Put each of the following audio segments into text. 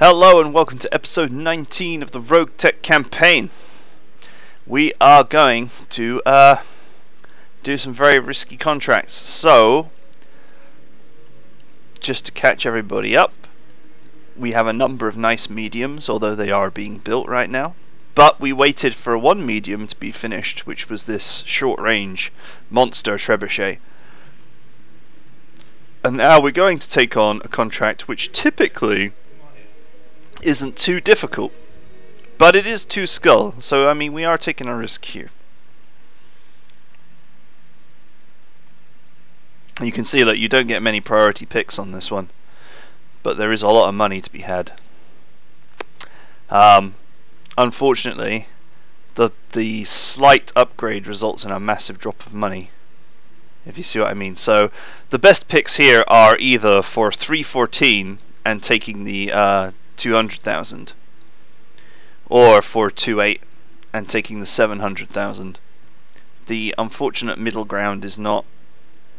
Hello and welcome to episode 19 of the RogueTech campaign. We are going to do some very risky contracts. So, just to catch everybody up, we have a number of nice mediums, although they are being built right now. But we waited for one medium to be finished, which was this short-range monster trebuchet. And now we're going to take on a contract which typically isn't too difficult, but it is 2 skull, so I mean we are taking a risk here. You can see that you don't get many priority picks on this one, but there is a lot of money to be had. Unfortunately, the slight upgrade results in a massive drop of money, if you see what I mean. So the best picks here are either for 314 and taking the 200,000, or for 2.8 and taking the 700,000. The unfortunate middle ground is not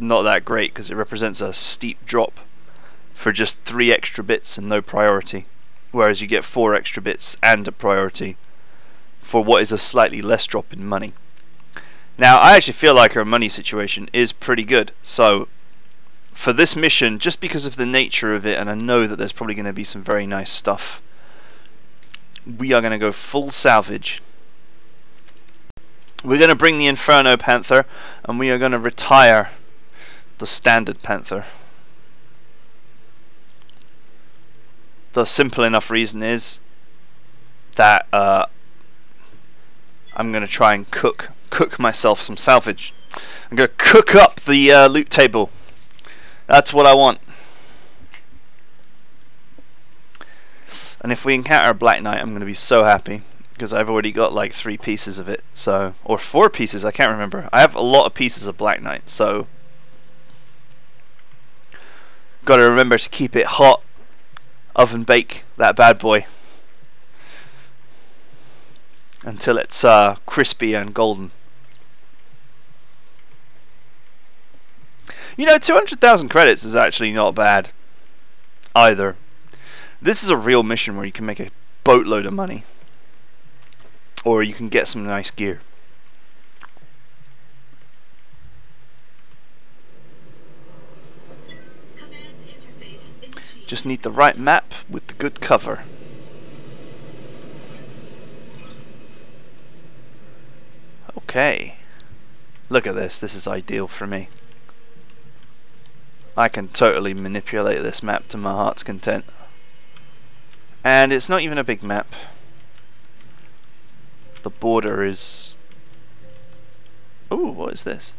that great because it represents a steep drop for just 3 extra bits and no priority, whereas you get 4 extra bits and a priority for what is a slightly less drop in money. Now I actually feel like our money situation is pretty good, so for this mission, just because of the nature of it, and I know that there's probably going to be some very nice stuff, we are going to go full salvage. We're going to bring the Inferno Panther, and we are going to retire the Standard Panther. The simple enough reason is that I'm going to try and cook myself some salvage. I'm going to cook up the loot table. That's what I want. And if we encounter a Black Knight, I'm going to be so happy, because I've already got like 3 pieces of it, so, or 4 pieces, I can't remember. I have a lot of pieces of Black Knight, so got to remember to keep it hot, oven bake that bad boy until it's crispy and golden. You know, 200,000 credits is actually not bad either. This is a real mission where you can make a boatload of money, or you can get some nice gear. Just need the right map with the good cover. Okay, look at this. This is ideal for me. I can totally manipulate this map to my heart's content. And it's not even a big map. The border is... Ooh, what is this?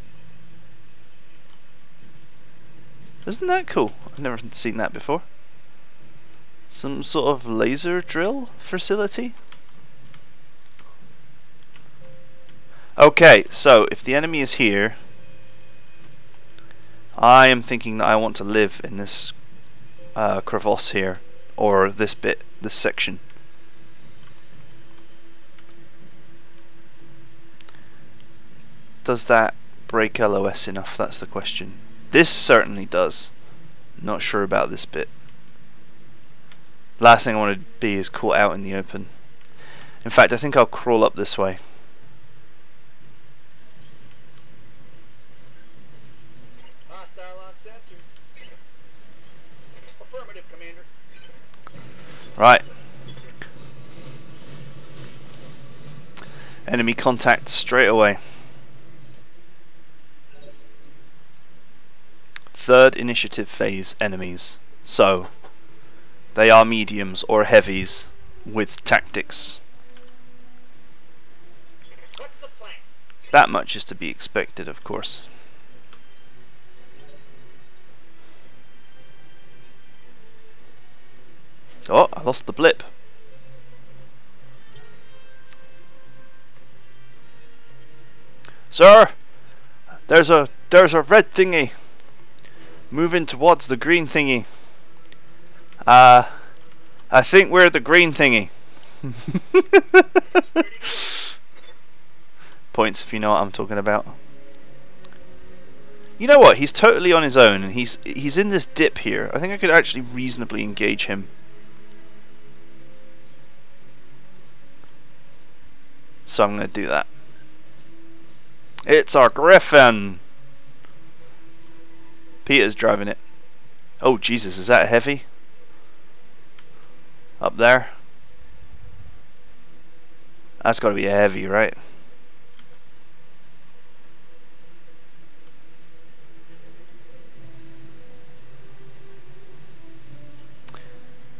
Isn't that cool? I've never seen that before. Some sort of laser drill facility? Okay, so if the enemy is here, I am thinking that I want to live in this crevasse here, or this bit, this section. Does that break LOS enough? That's the question. This certainly does. Not sure about this bit. Last thing I want to be is caught out in the open. In fact, I think I'll crawl up this way. Right. Enemy contact straight away. 3rd initiative phase enemies. So, they are mediums or heavies with tactics. That much is to be expected, of course. Oh, I lost the blip. Sir, there's a red thingy moving towards the green thingy. I think we're the green thingy. Points if you know what I'm talking about. You know what? He's totally on his own, and he's in this dip here. I think I could actually reasonably engage him. So I'm going to do that. It's our Griffin! Peter's driving it. Oh Jesus, is that heavy? Up there? That's got to be a heavy, right?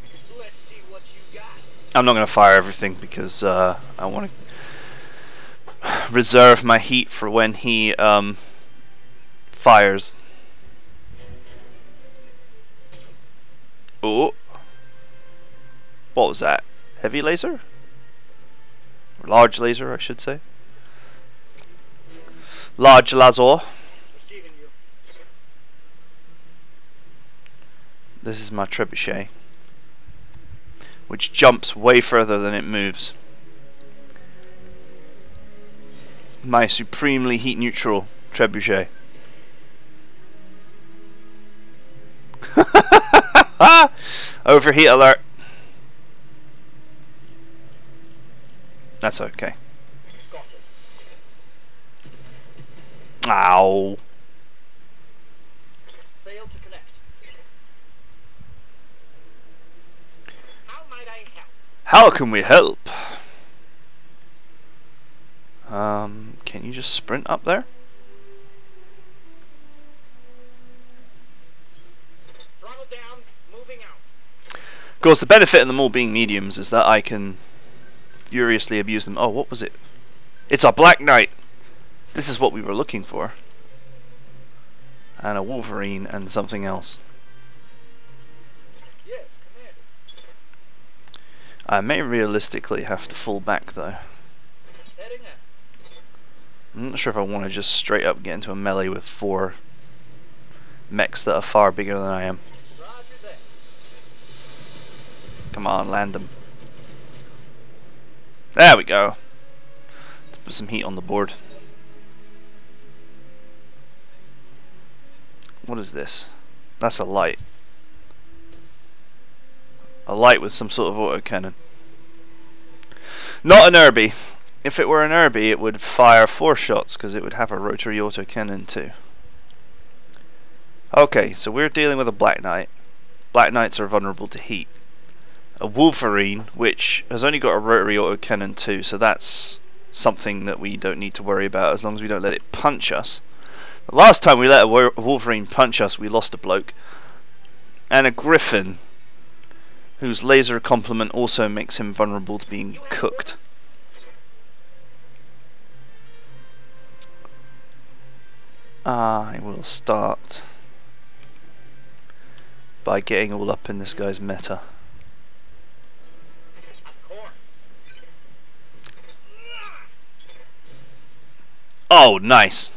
Let's see what you got. I'm not going to fire everything because I want to reserve my heat for when he fires. Oh, what was that? Heavy laser? Or large laser, I should say. Large laser. Receiving you. This is my trebuchet, which jumps way further than it moves. My supremely heat neutral trebuchet. Overheat alert. That's okay. Got it. Ow. Failed to connect. How might I help? How can we help? Can you just sprint up there? Throttle down, moving out. Of course, the benefit of them all being mediums is that I can furiously abuse them. Oh, what was it? It's a Black Knight! This is what we were looking for. And a Wolverine and something else. Yes, Commander. I may realistically have to fall back though. Heading out. I'm not sure if I want to just straight up get into a melee with 4 mechs that are far bigger than I am. Roger that. Come on, land them. There we go. Let's put some heat on the board. What is this? That's a light. A light with some sort of autocannon. Not an Irby. If it were an Irby, it would fire 4 shots because it would have a Rotary Autocannon too. Okay, so we're dealing with a Black Knight. Black Knights are vulnerable to heat. A Wolverine, which has only got a Rotary Autocannon too, so that's something that we don't need to worry about as long as we don't let it punch us. The last time we let a Wolverine punch us, we lost a bloke. And a Griffin, whose laser complement also makes him vulnerable to being cooked. I will start by getting all up in this guy's meta. Oh, nice!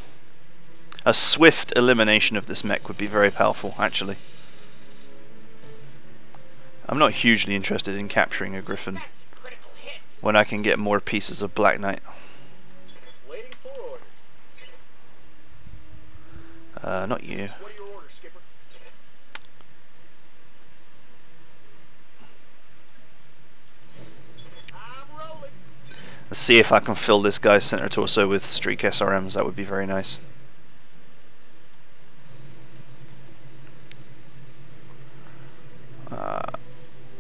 A swift elimination of this mech would be very powerful, actually. I'm not hugely interested in capturing a Griffin when I can get more pieces of Black Knight. Waiting for orders. Not you. What are your orders, Skipper? I'm rolling. Let's see if I can fill this guy's center torso with streak SRMs. That would be very nice.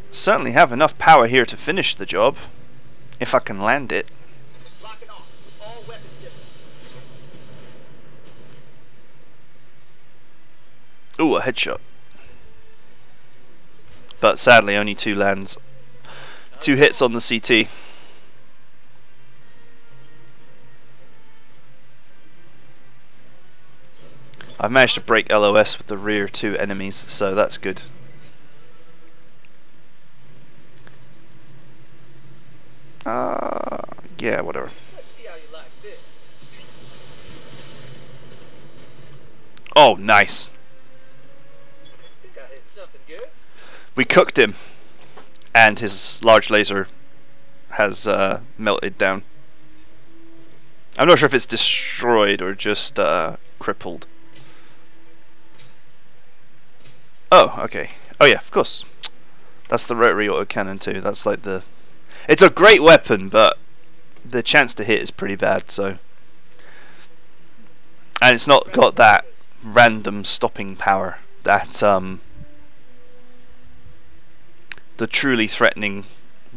Certainly have enough power here to finish the job, if I can land it. Locking off. All weapons dipping. Ooh, a headshot. But sadly only 2 lands. 2 hits on the CT. I've managed to break LOS with the rear 2 enemies, so that's good. Yeah, whatever. Let's see how you like this. Oh, nice. Think I hit something good. We cooked him, and his large laser has melted down. I'm not sure if it's destroyed or just crippled. Oh, okay. Oh yeah, of course. That's the Rotary Autocannon too. That's like the... It's a great weapon, but the chance to hit is pretty bad. So, and it's not got that random stopping power that the truly threatening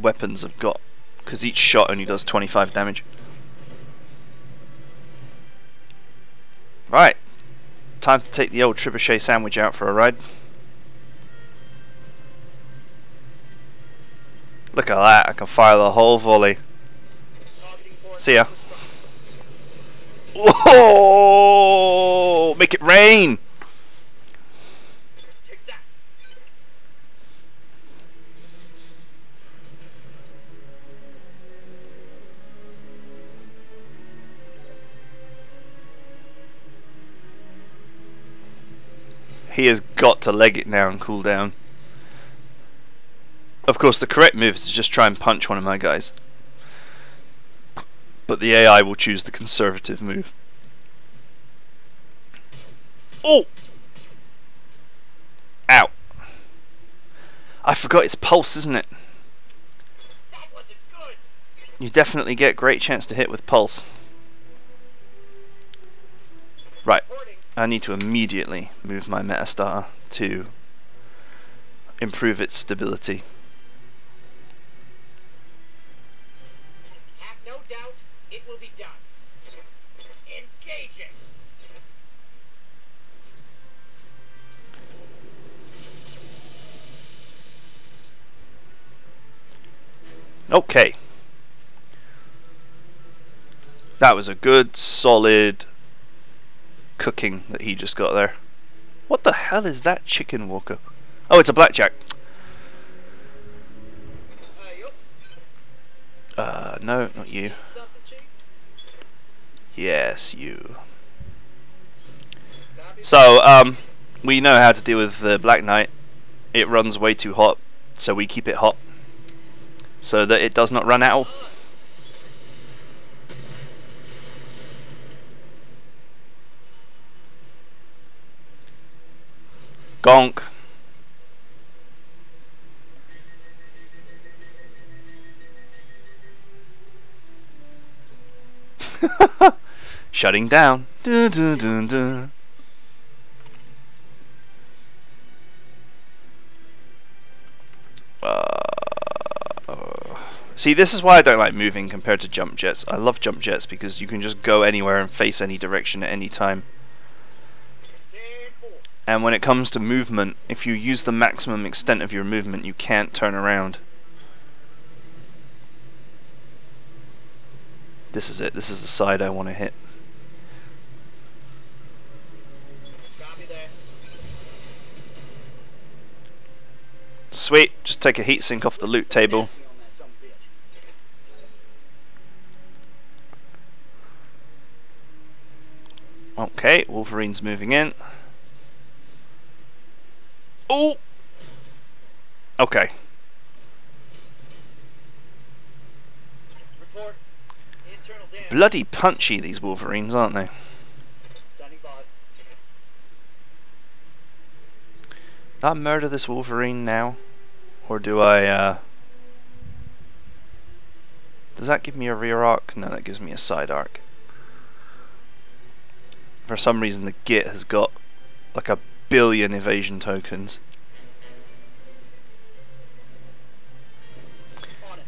weapons have got, because each shot only does 25 damage. Right, time to take the old trebuchet sandwich out for a ride. Look at that, I can fire the whole volley. See ya. Whoa! Make it rain! He has got to leg it now and cool down. Of course, the correct move is to just try and punch one of my guys. But the AI will choose the conservative move. Oh! Ow. I forgot it's pulse, isn't it? That wasn't good. You definitely get great chance to hit with pulse. Right. I need to immediately move my metastar to improve its stability. Have no doubt it will be done. Engaging. Okay. That was a good, solid cooking that he just got there. What the hell is that chicken walker? Oh, it's a blackjack. No, not you. Something, Chief? Yes, you. So, we know how to deal with the Black Knight. It runs way too hot, so we keep it hot so that it does not run out. Gonk. Shutting down. Dun, dun, dun, dun. See, this is why I don't like moving compared to jump jets. I love jump jets because you can just go anywhere and face any direction at any time. And when it comes to movement, if you use the maximum extent of your movement, you can't turn around. This is it. This is the side I want to hit. Copy that. Sweet. Just take a heatsink off the loot table. Okay, Wolverine's moving in. Oh! Okay. Report. Internal damage. Bloody punchy, these Wolverines, aren't they? Standing by. Do I murder this Wolverine now? Or do I, does that give me a rear arc? No, that gives me a side arc. For some reason the Git has got like 1 billion evasion tokens. On it.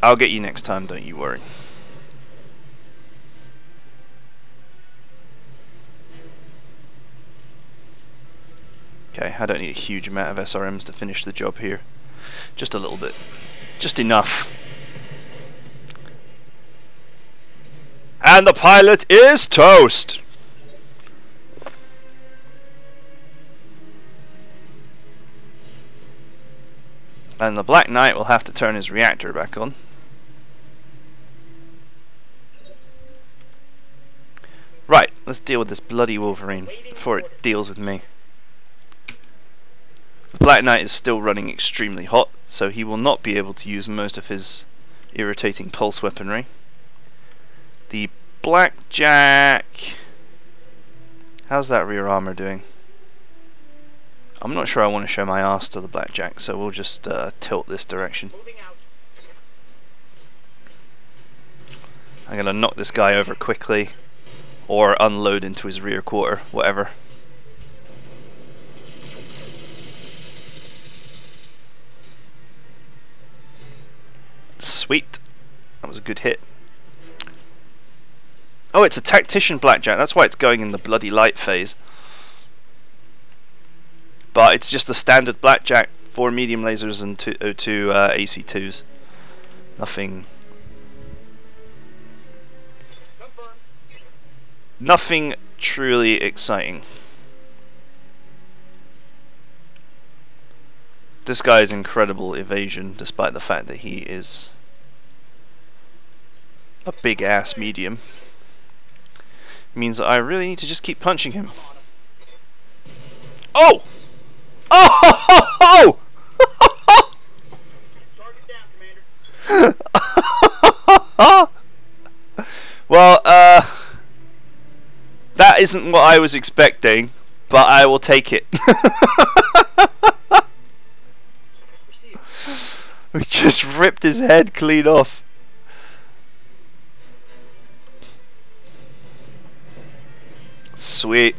I'll get you next time, don't you worry. Okay, I don't need a huge amount of SRMs to finish the job here. Just a little bit. Just enough. And the pilot is toast! And the Black Knight will have to turn his reactor back on. Right, let's deal with this bloody Wolverine before it deals with me. The Black Knight is still running extremely hot, so he will not be able to use most of his irritating pulse weaponry. The Blackjack... How's that rear armor doing? I'm not sure I want to show my arse to the Blackjack, so we'll just tilt this direction. Moving out. I'm going to knock this guy over quickly, or unload into his rear quarter, whatever. Sweet. That was a good hit. Oh, it's a tactician blackjack. That's why it's going in the bloody light phase. But it's just a standard blackjack, 4 medium lasers and 2 AC2s. Nothing truly exciting. This guy is incredible evasion, despite the fact that he is a big ass medium. Means that I really need to just keep punching him. Oh! Oh! Well, that isn't what I was expecting, but I will take it. We just ripped his head clean off. Sweet.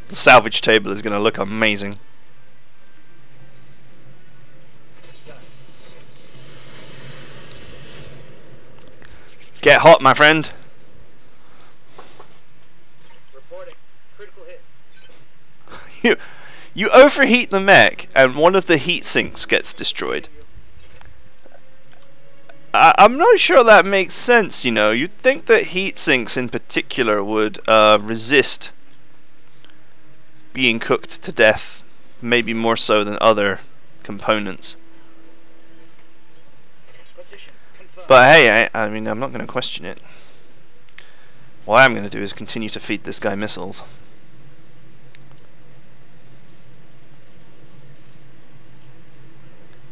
The salvage table is going to look amazing. Get hot, my friend. Reporting. Critical hit. You overheat the mech, and one of the heat sinks gets destroyed. I'm not sure that makes sense, you know. You'd think that heat sinks in particular would resist being cooked to death, maybe more so than other components. But hey, I mean, I'm not going to question it. What I'm going to do is continue to feed this guy missiles.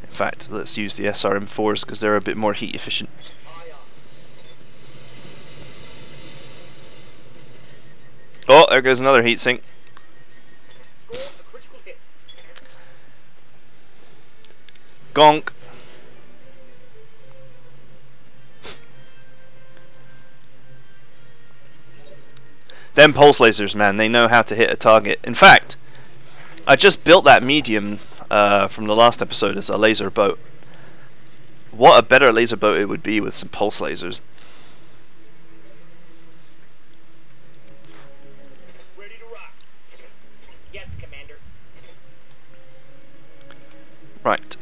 In fact, let's use the SRM4s because they're a bit more heat efficient. Oh, there goes another heat sink. Gonk. Them pulse lasers, man, they know how to hit a target. In fact, I just built that medium from the last episode as a laser boat. What a better laser boat it would be with some pulse lasers. Ready to rock. Yes, Commander. Right.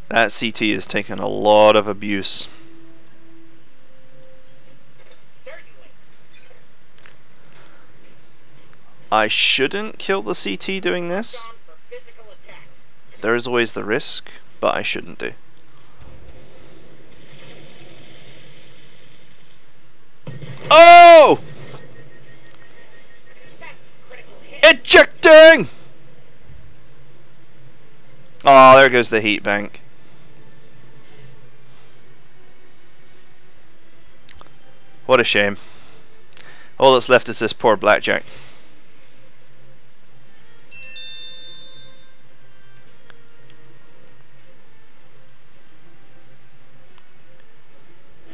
That CT has taken a lot of abuse. Certainly. I shouldn't kill the CT doing this. Gone for physical attack. There is always the risk, but I shouldn't do. Oh! That's critical hit. Ejecting! Oh, there goes the heat bank. What a shame. All that's left is this poor blackjack.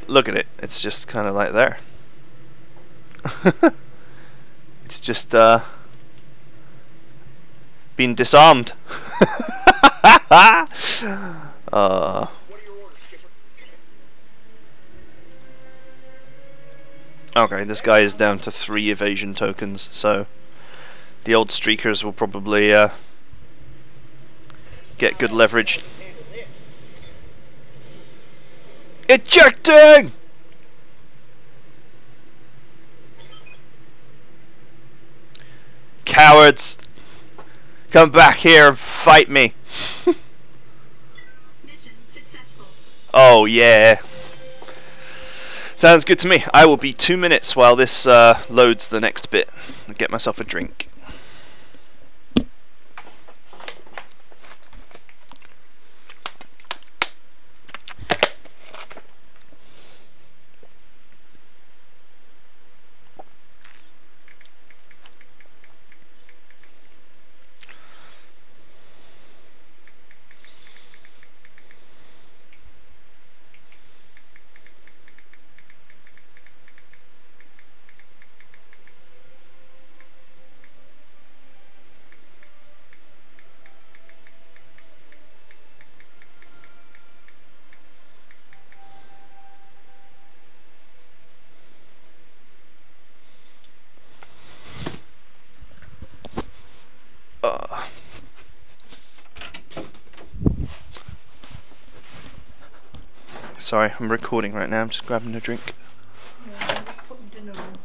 Look at it. It's just kind of like there. It's just been disarmed. What are your orders, Skipper? Okay, this guy is down to 3 evasion tokens, so the old streakers will probably get good leverage. Handle this. Ejecting! Cowards! Come back here and fight me! Mission successful. Oh yeah. Sounds good to me. I will be 2 minutes while this loads the next bit. I'll get myself a drink. Sorry, I'm recording right now. I'm just grabbing a drink. Yeah, let's put dinner on.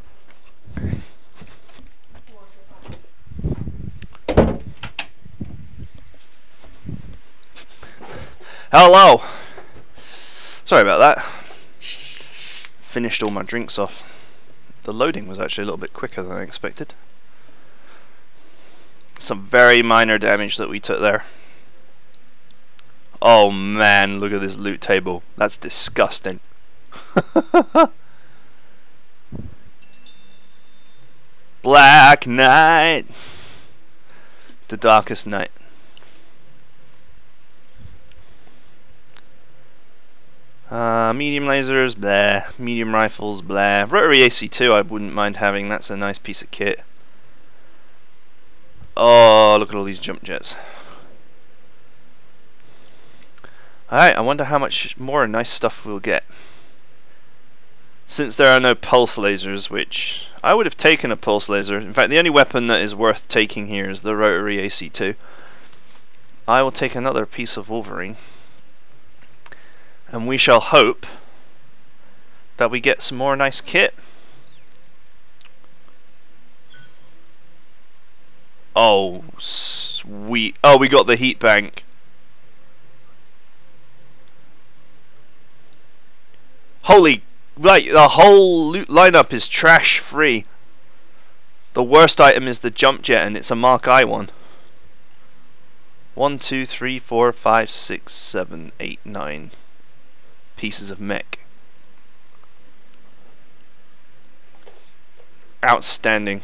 Hello! Sorry about that. Finished all my drinks off. The loading was actually a little bit quicker than I expected. Some very minor damage that we took there. Oh man, look at this loot table. That's disgusting. Black night. The darkest night. Medium lasers, blah. Medium rifles, blah. Rotary AC2 I wouldn't mind having. That's a nice piece of kit. Oh, look at all these jump jets. Alright, I wonder how much more nice stuff we'll get. Since there are no pulse lasers, which I would have taken a pulse laser. In fact, the only weapon that is worth taking here is the Rotary AC2. I will take another piece of Wolverine. And we shall hope that we get some more nice kit. Oh, sweet. Oh, we got the heat bank. Holy, right, the whole loot lineup is trash free. The worst item is the jump jet, and it's a Mark I one. 1, 2, 3, 4, 5, 6, 7, 8, 9 pieces of mech. Outstanding.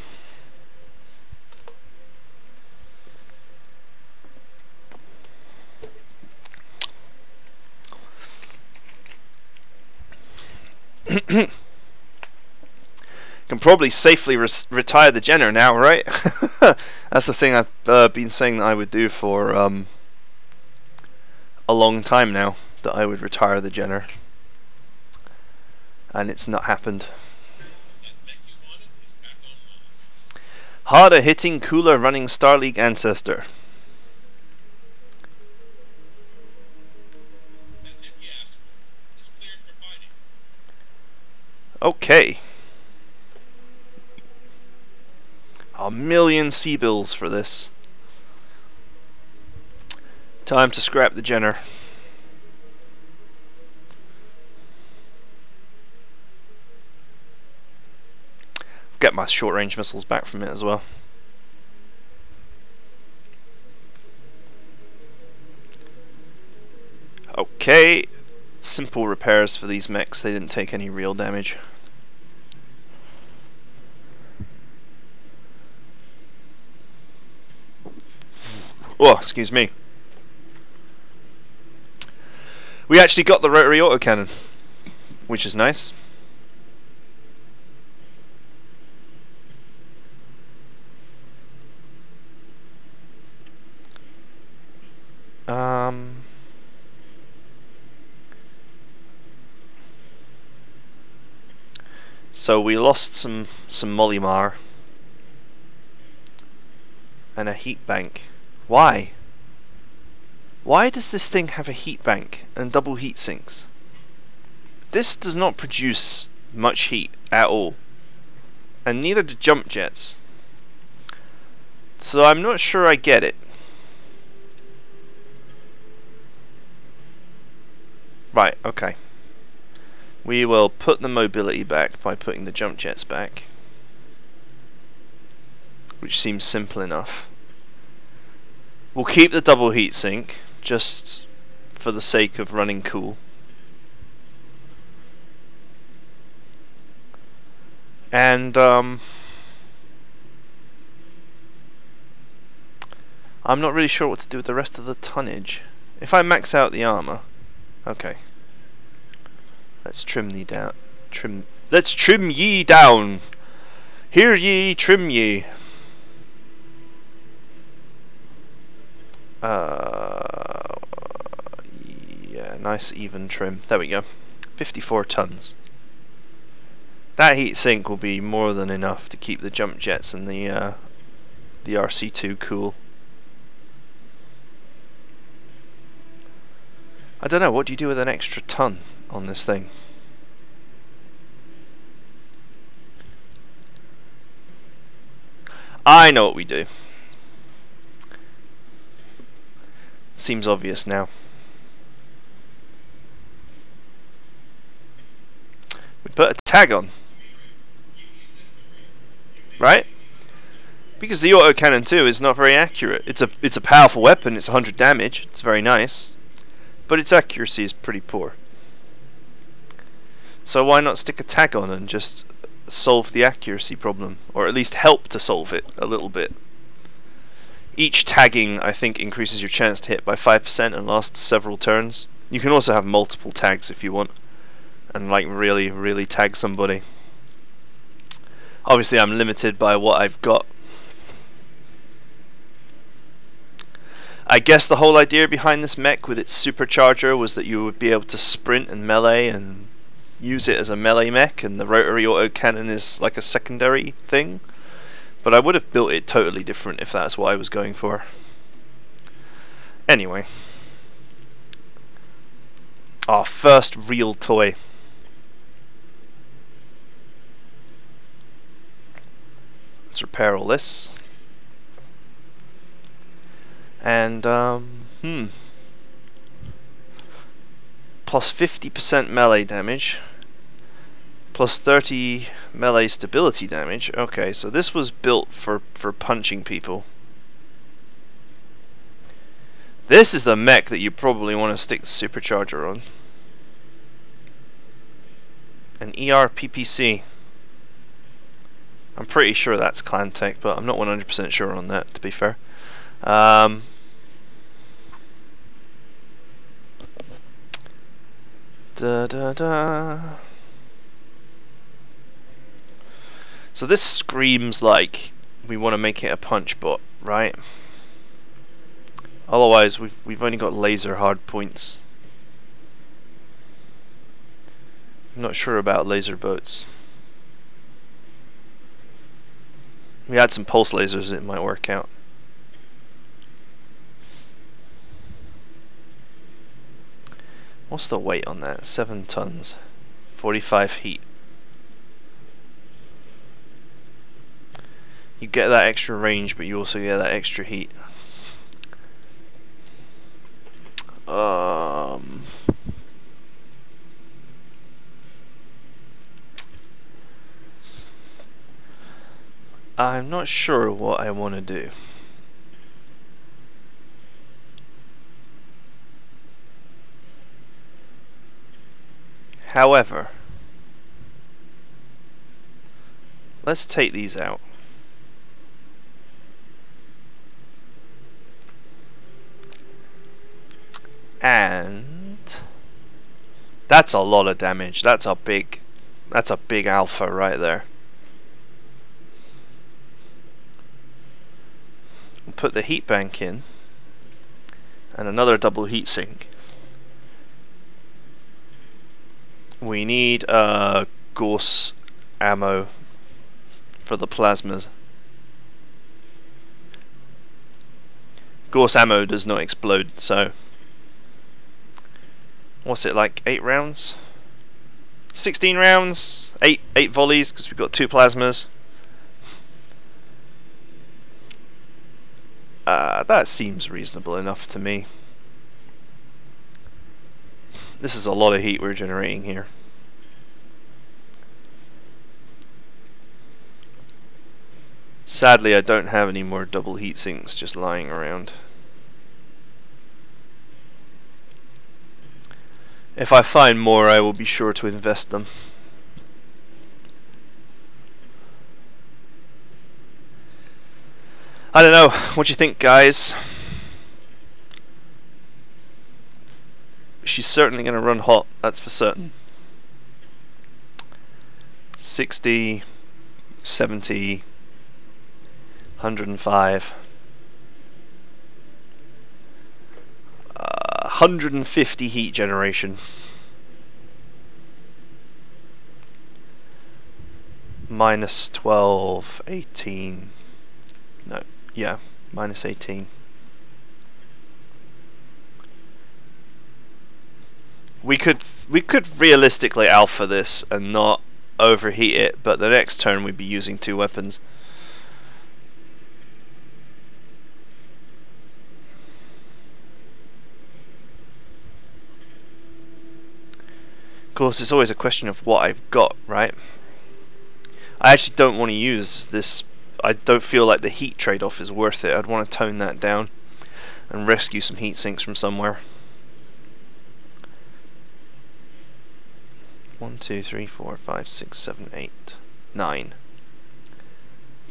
Can probably safely retire the Jenner now, right? That's the thing I've been saying that I would do for a long time now, that I would retire the Jenner, and it's not happened. Harder hitting, cooler running StarLeague ancestor. Okay. A million C-bills for this. Time to scrap the Jenner. Get my short-range missiles back from it as well. Okay. Simple repairs for these mechs. They didn't take any real damage. Oh, excuse me. We actually got the Rotary Autocannon, which is nice. So we lost some Molimar and a heat bank. Why? Why does this thing have a heat bank and double heat sinks? This does not produce much heat at all, and neither do jump jets. So I'm not sure I get it. Right, okay. We will put the mobility back by putting the jump jets back, which seems simple enough. We'll keep the double heat sink, just for the sake of running cool. And I'm not really sure what to do with the rest of the tonnage. If I max out the armor, okay. Let's trim thee down. Let's trim ye down. Hear ye, trim ye. Yeah, nice even trim. There we go. 54 tons. That heat sink will be more than enough to keep the jump jets and the RC2 cool. I don't know, what do you do with an extra ton on this thing. I know what we do. Seems obvious now. We put a tag on. Right? Because the autocannon too is not very accurate. It's a powerful weapon, it's 100 damage, it's very nice. But its accuracy is pretty poor. So why not stick a tag on and just solve the accuracy problem? Or at least help to solve it a little bit. Each tagging, I think, increases your chance to hit by 5% and lasts several turns. You can also have multiple tags if you want. And like really tag somebody. Obviously I'm limited by what I've got. I guess the whole idea behind this mech with its supercharger was that you would be able to sprint and melee and use it as a melee mech, and the rotary autocannon is like a secondary thing. But I would have built it totally different if that's what I was going for. Anyway. Our first real toy. Let's repair all this. And, plus 50% melee damage. Plus 30 melee stability damage. Okay, so this was built for punching people. This is the mech that you probably want to stick the supercharger on. An ERPPC. I'm pretty sure that's clan tech, but I'm not 100% sure on that, to be fair. So this screams like we want to make it a punch bot, right? Otherwise, we've only got laser hard points. I'm not sure about laser boats. We had some pulse lasers, it might work out. What's the weight on that? 7 tons. 45 heat. You get that extra range, but you also get that extra heat. I'm not sure what I want to do. However, let's take these out. And that's a lot of damage. That's a big alpha right there. We'll put the heat bank in and another double heat sink. We need Gauss ammo for the plasmas. Gauss ammo does not explode, so what's it like? 8 rounds? 16 rounds? 8 volleys because we've got 2 plasmas. That seems reasonable enough to me. This is a lot of heat we're generating here. Sadly, I don't have any more double heat sinks just lying around. If I find more, I will be sure to invest them. I don't know, what do you think, guys? She's certainly going to run hot, that's for certain. 60, 70, 105, 150 heat generation. Minus 12, 18. No, yeah, minus 18. We could realistically alpha this and not overheat it, but the next turn we'd be using 2 weapons. Of course, it's always a question of what I've got, right? I actually don't want to use this. I don't feel like the heat trade-off is worth it. I'd want to tone that down and rescue some heat sinks from somewhere. 1, 2, 3, 4, 5, 6, 7, 8, 9.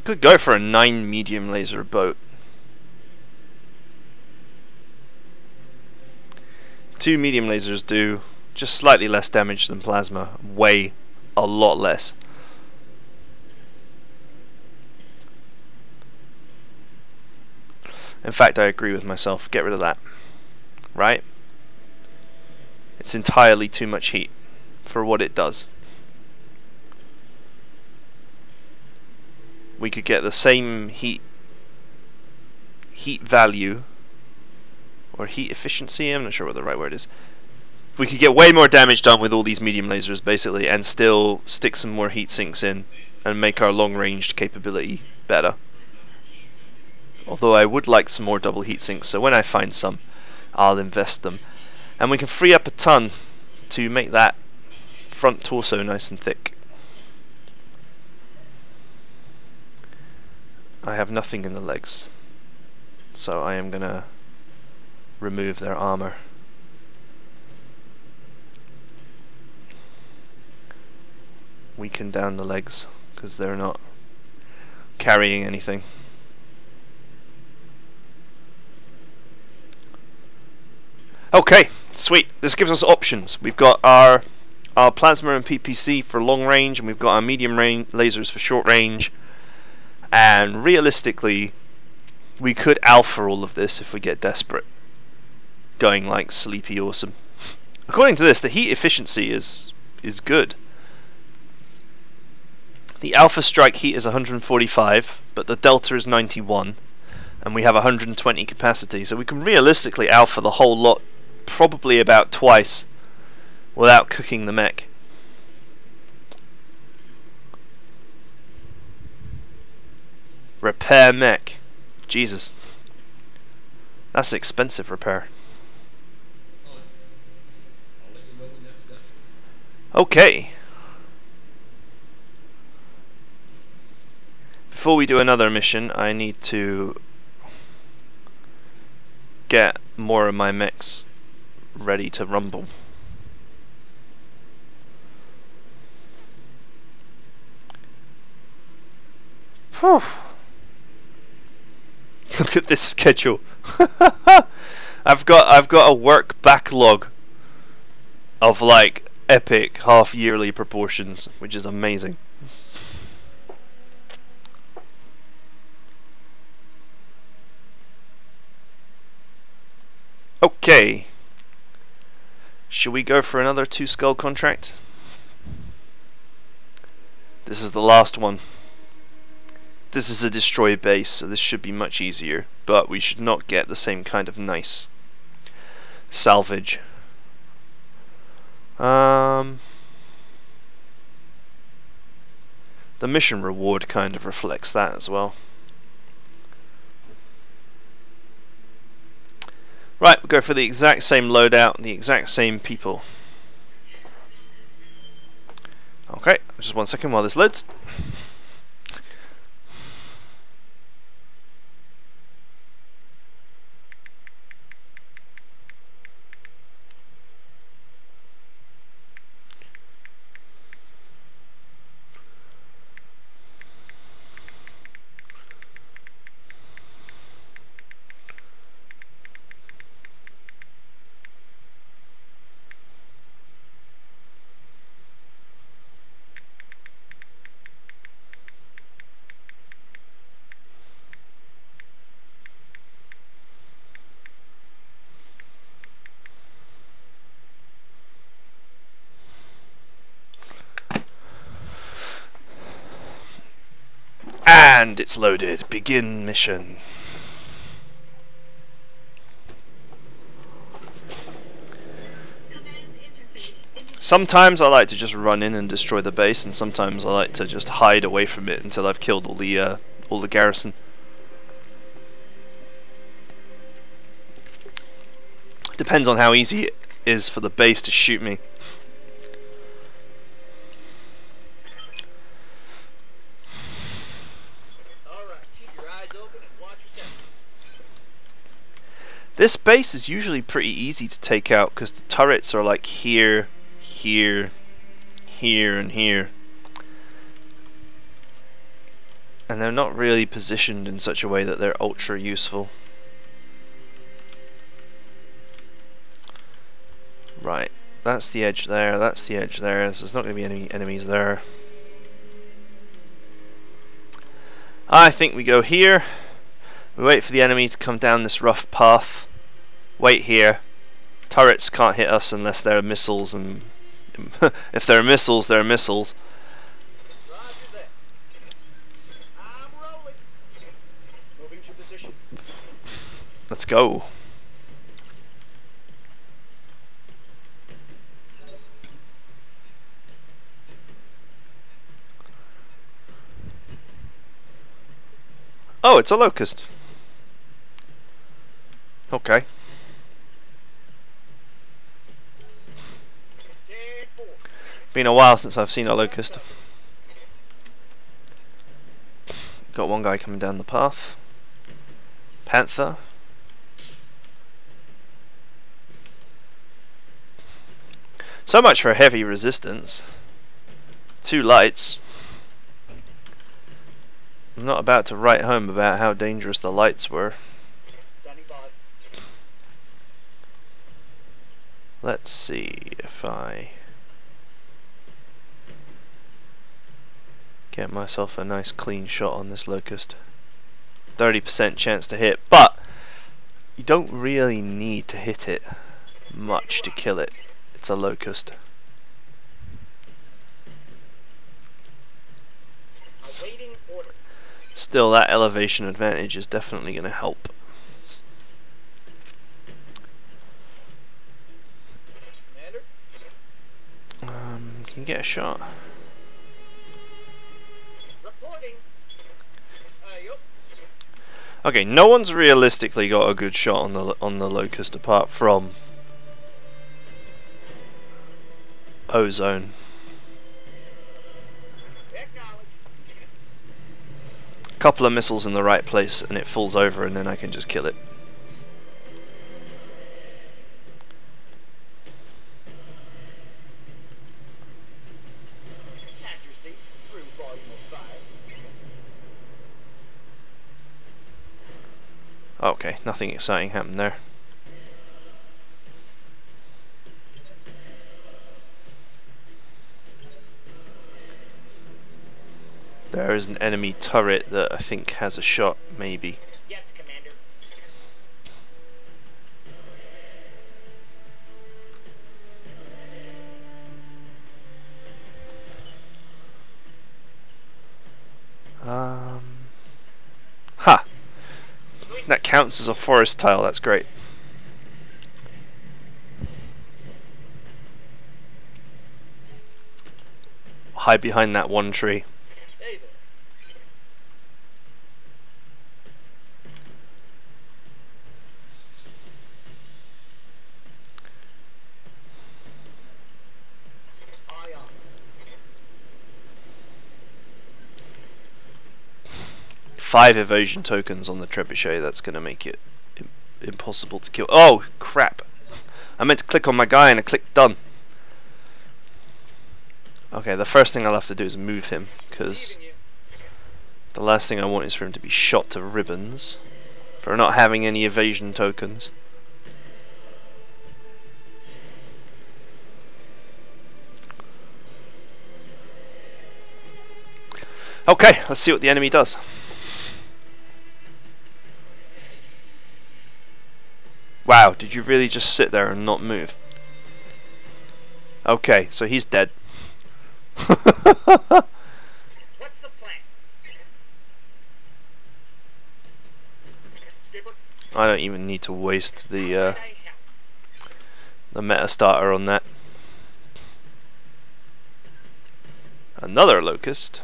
Could go for a 9 medium laser boat. 2 medium lasers do just slightly less damage than plasma, weigh a lot less. In fact, I agree with myself. Get rid of that. Right? It's entirely too much heat for what it does. We could get the same heat value or heat efficiency, I'm not sure what the right word is. We could get way more damage done with all these medium lasers basically and still stick some more heat sinks in and make our long ranged capability better. Although I would like some more double heat sinks, so when I find some I'll invest them. And we can free up a ton to make that front torso nice and thick. I have nothing in the legs, so I am gonna remove their armor. Weaken down the legs because they're not carrying anything. Okay, sweet. This gives us options. We've got our plasma and PPC for long range, and we've got our medium range lasers for short range. And realistically, we could alpha all of this if we get desperate, going like sleepy awesome. According to this, the heat efficiency is good. The alpha strike heat is 145, but the delta is 91, and we have 120 capacity, so we can realistically alpha the whole lot probably about twice without cooking the mech. Repair mech. Jesus. That's expensive repair. Okay. Before we do another mission, I need to get more of my mechs ready to rumble. Whew. Look at this schedule. I've got a work backlog of like epic half-yearly proportions, which is amazing. Okay. Should we go for another 2 skull contract? This is the last one. This is a destroy base, so this should be much easier, but we should not get the same kind of nice salvage. The mission reward kind of reflects that as well. Right, we'll go for the exact same loadout, the exact same people. Okay, just 1 second while this loads. And it's loaded. Begin mission. Command interface Sometimes I like to just run in and destroy the base, and sometimes I like to just hide away from it until I've killed all the garrison. Depends on how easy it is for the base to shoot me. This base is usually pretty easy to take out because the turrets are like here, here, here, and here. And they're not really positioned in such a way that they're ultra useful. Right, that's the edge there, that's the edge there, so there's not going to be any enemies there. I think we go here, we wait for the enemy to come down this rough path, wait here. Turrets can't hit us unless they're missiles, and if they're missiles, they're missiles. Let's go. Oh, it's a locust. Okay. Been a while since I've seen a locust. Got one guy coming down the path. Panther. So much for heavy resistance. 2 lights. I'm not about to write home about how dangerous the lights were. Let's see if I get myself a nice clean shot on this locust. 30% chance to hit, but you don't really need to hit it much to kill it. It's a locust. Still, that elevation advantage is definitely going to help. Can you get a shot? Okay, no one's realistically got a good shot on the locust apart from Ozone. Couple of missiles in the right place and it falls over, and then I can just kill it. Okay, nothing exciting happened there. There is an enemy turret that I think has a shot, maybe. Yes, Commander. Ha! That counts as a forest tile, that's great. Hide behind that one tree. Hey there. Aye, aye. 5 evasion tokens on the trebuchet, that's going to make it impossible to kill. Oh, crap. I meant to click on my guy and I clicked done. Okay, the first thing I'll have to do is move him, because the last thing I want is for him to be shot to ribbons for not having any evasion tokens. Okay, let's see what the enemy does. Wow, did you really just sit there and not move? Okay, so he's dead. What's the plan? Skipper, I don't even need to waste how can I help? the meta starter on that. Another locust.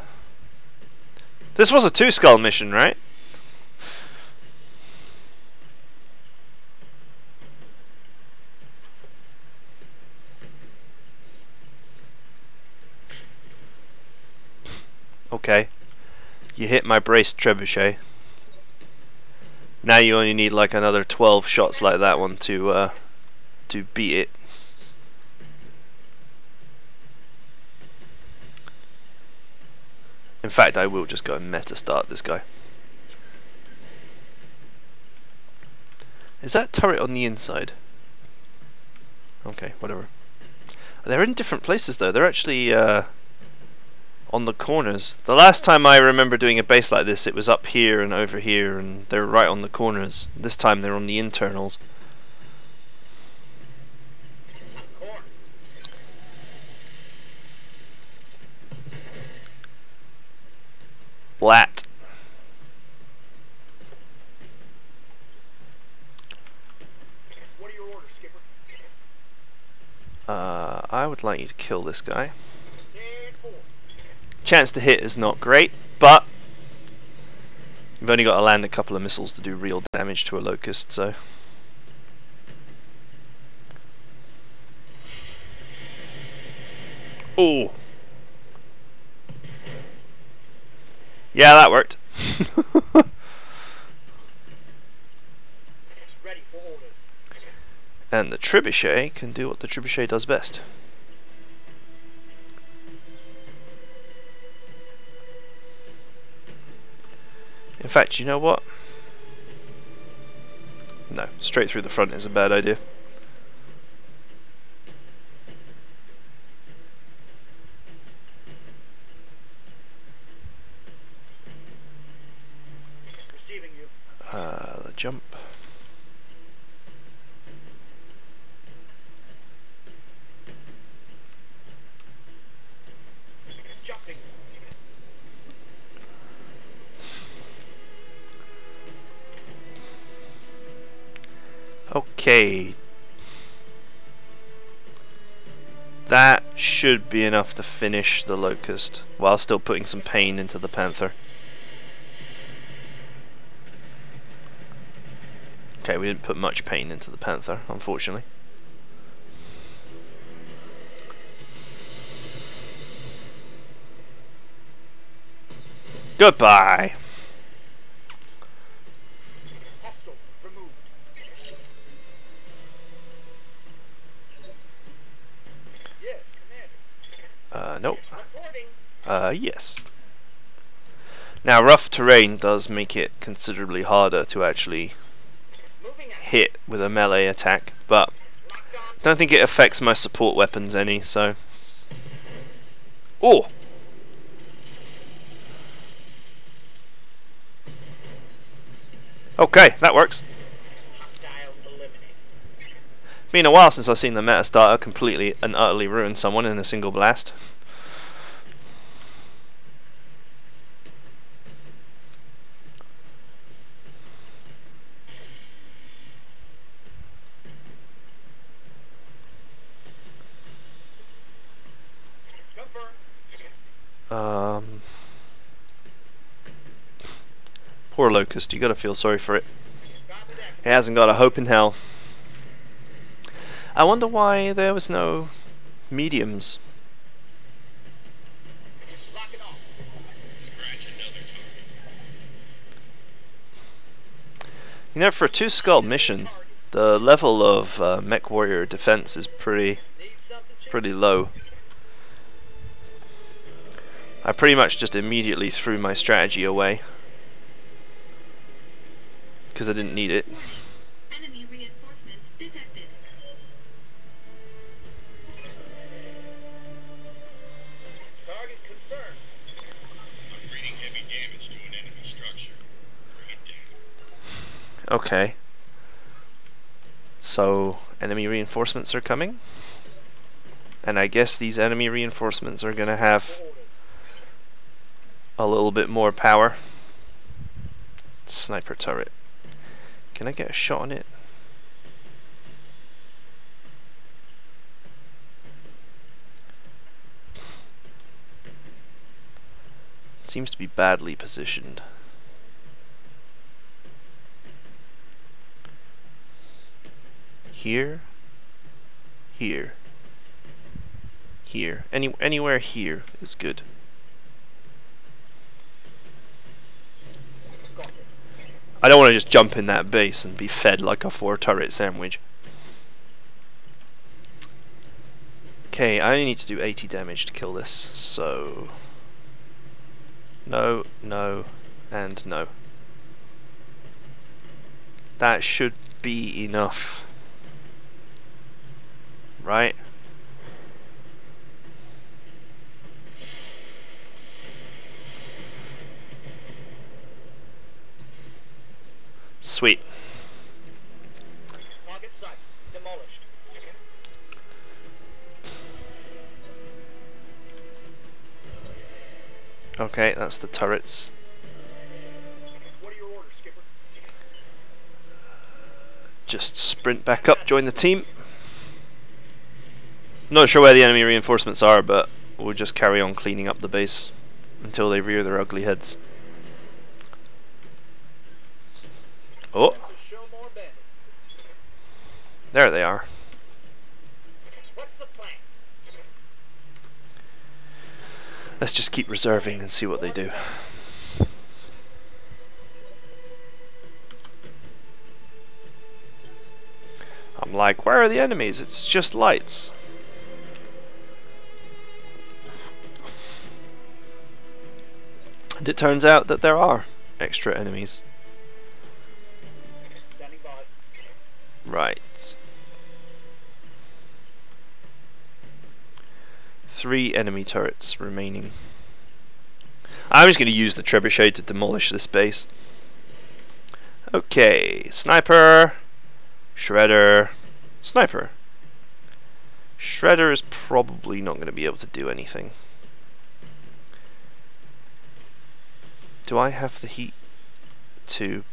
This was a 2-skull mission, right? Okay. You hit my braced trebuchet. Now you only need like another 12 shots like that one to beat it. In fact, I will just go and meta start this guy. Is that turret on the inside? Okay, whatever. They're in different places though. They're actually on the corners. The last time I remember doing a base like this, it was up here and over here, and they're right on the corners. This time they're on the internals. Blat. What are your orders, Skipper? I would like you to kill this guy. 10-4. Chance to hit is not great, but you've only got to land a couple of missiles to do real damage to a locust, so. Oh. Yeah, that worked. Ready for orders. And the trebuchet can do what the trebuchet does best. In fact, you know what? No, straight through the front is a bad idea. Receiving you. The jump. Jumping. Okay. That should be enough to finish the locust while still putting some pain into the panther. Okay, we didn't put much pain into the panther, unfortunately. Goodbye. Hostile removed. Yes, Commander. Nope. Reporting. Yes. Now, rough terrain does make it considerably harder to actually Moving out. hit with a melee attack, but Locked on. I don't think it affects my support weapons any, so. Oh! Okay, that works. Hostile eliminated. Been a while since I've seen the meta starter completely and utterly ruin someone in a single blast. Confirm. Poor Locust, you gotta feel sorry for it. Copy that. It hasn't got a hope in hell. I wonder why there was no mediums. Lock it off. Scratch another target. You know, for a 2-skull mission, the level of mech warrior defense is pretty Need something? pretty low. I pretty much just immediately threw my strategy away because I didn't need it. Enemy reinforcements detected. Target confirmed. I'm reading heavy damage to an enemy structure. Bring it down. Okay. So, enemy reinforcements are coming. And I guess these enemy reinforcements are going to have Orders. a little bit more power. Sniper turret. Can I get a shot on it? seems to be badly positioned. Here, here, here. Anywhere here is good. I don't want to just jump in that base and be fed like a 4-turret sandwich. Okay, I only need to do 80 damage to kill this, so... No, no, and no. That should be enough. Right? Sweet. Target site demolished. Okay, that's the turrets. What are your orders, Skipper? Just sprint back up, join the team. Not sure where the enemy reinforcements are, but we'll just carry on cleaning up the base until they rear their ugly heads. Oh, Show more bandits. there they are. What's the plan? Let's just keep reserving and see what they do. I'm like, where are the enemies? It's just lights. And it turns out that there are extra enemies. Standing by. Right. 3 enemy turrets remaining. I'm just going to use the trebuchet to demolish this base. Okay, sniper, shredder, sniper. Shredder is probably not going to be able to do anything. Do I have the heat to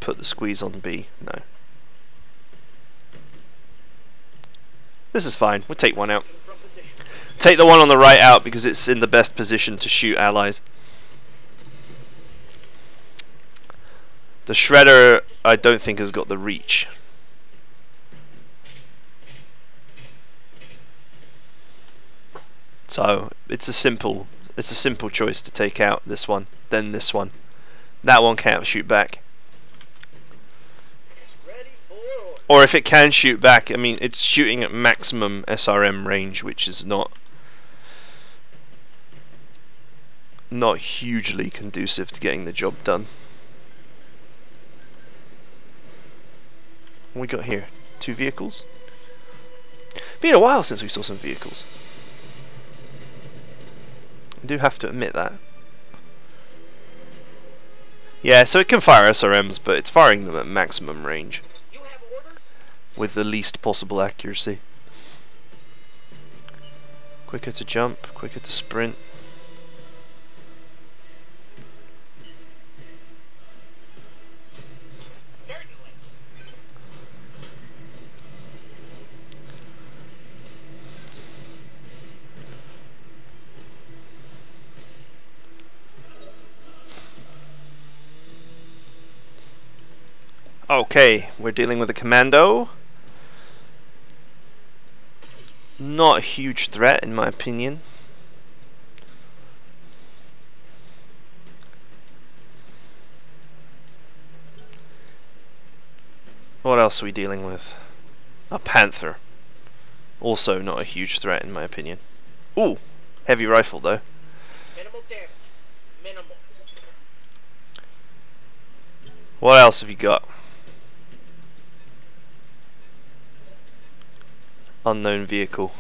put the squeeze on B? No. This is fine. We'll take one out. Take the one on the right out because it's in the best position to shoot allies. The shredder I don't think has got the reach. So it's a simple choice to take out this one, then this one. That one can't shoot back. Ready for order. Or if it can shoot back, I mean it's shooting at maximum SRM range, which is not hugely conducive to getting the job done. What we got here? 2 vehicles? Been a while since we saw some vehicles. I do have to admit that. Yeah, so it can fire SRMs, but it's firing them at maximum range You have orders? with the least possible accuracy. Quicker to jump, quicker to sprint. Certainly. Okay, we're dealing with a commando. Not a huge threat in my opinion. What else are we dealing with? A panther. Also not a huge threat in my opinion. Ooh, heavy rifle though. Minimal damage. Minimal. What else have you got? Unknown vehicle.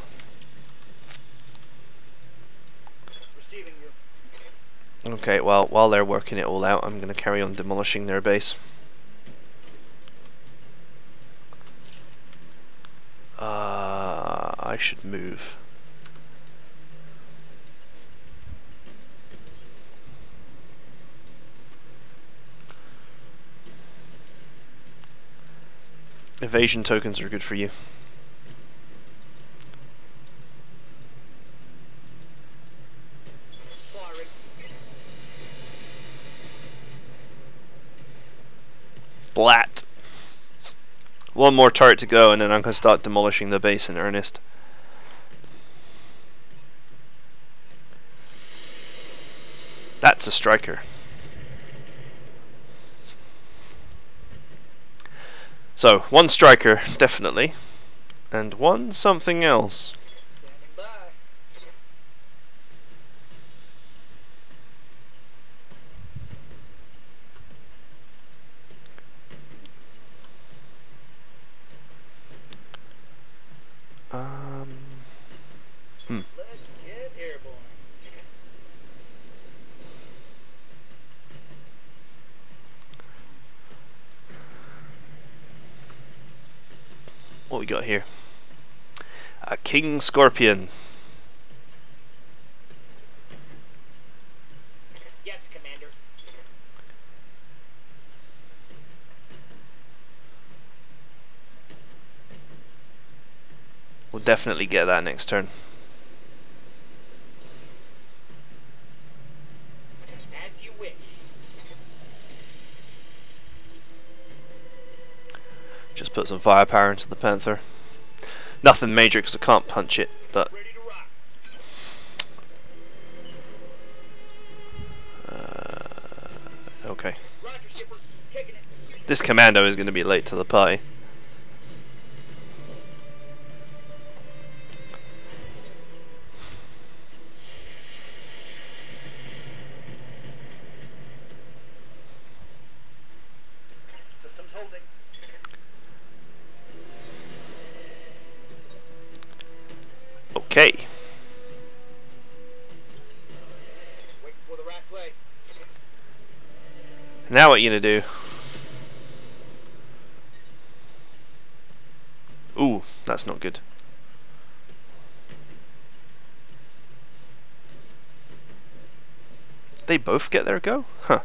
Receiving you. Okay, well, while they're working it all out, I'm going to carry on demolishing their base. I should move. Evasion tokens are good for you. Firing. Splat. One more turret to go, and then I'm going to start demolishing the base in earnest. That's a striker. So, one striker, definitely. And one something else. Standing by. Hmm. Let's get airborne. What we got here? A King Scorpion. Yes, Commander. We'll definitely get that next turn. As you wish. Just put some firepower into the Panther. Nothing major because I can't punch it, but Ready to rock. okay. Roger, shipper. Taking it. This commando is going to be late to the party. Systems holding. Okay. Waiting for the right play. Now what are you going to do? Ooh, that's not good. They both get their go? Huh.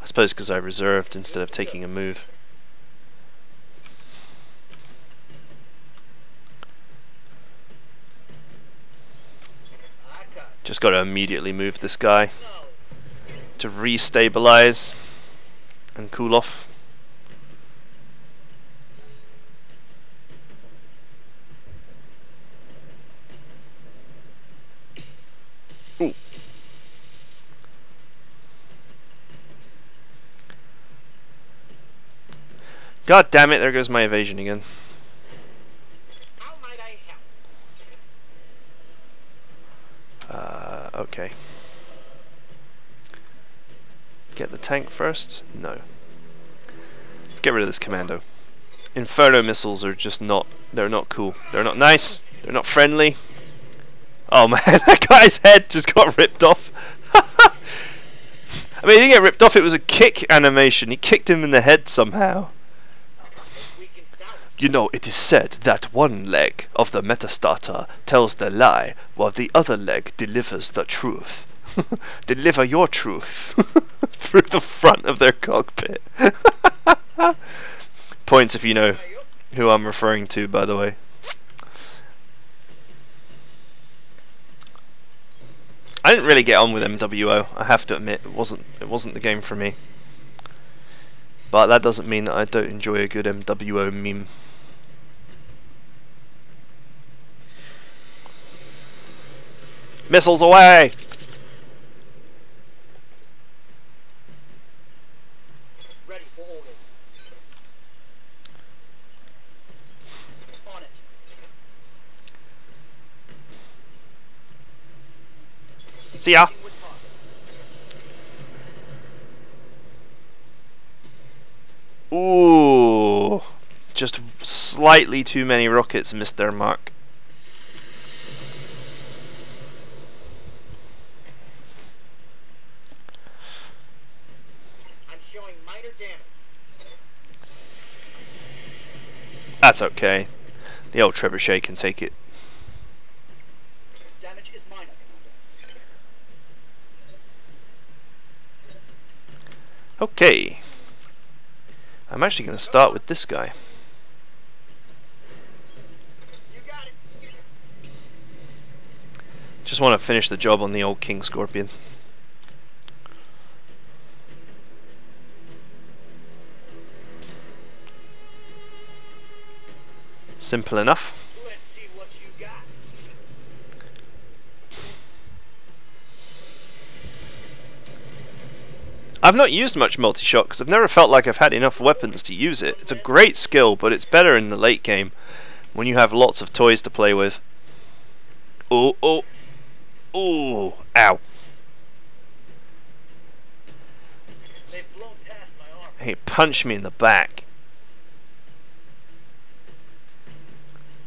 I suppose because I reserved instead of taking a move. I cut. Just got to immediately move this guy No. to re-stabilize and cool off. Ooh. God damn it, there goes my evasion again. How might I help? Okay. Get the tank first? No. Let's get rid of this commando. Inferno missiles are just not, they're not cool. They're not nice, they're not friendly. Oh man, that guy's head just got ripped off. I mean, he didn't get ripped off, it was a kick animation. He kicked him in the head somehow. We can stop. You know, it is said that one leg of the metastarter tells the lie, while the other leg delivers the truth. Deliver your truth through the front of their cockpit. Points if you know who I'm referring to, by the way. I didn't really get on with MWO, I have to admit. It wasn't the game for me. But that doesn't mean that I don't enjoy a good MWO meme. Missiles away! Ready for orders. On it. See ya! With target. Ooh, just slightly too many rockets missed their mark. I'm showing minor damage. That's okay. The old trebuchet can take it. Damage is minor, Commander. Okay. I'm actually going to start with this guy. You got it. Just want to finish the job on the old King Scorpion. Simple enough. Let's see what you got. I've not used much multi-shot because I've never felt like I've had enough weapons to use it. It's a great skill, but it's better in the late game when you have lots of toys to play with. Oh, oh, oh, ow. They've blown past my arm. He punched me in the back.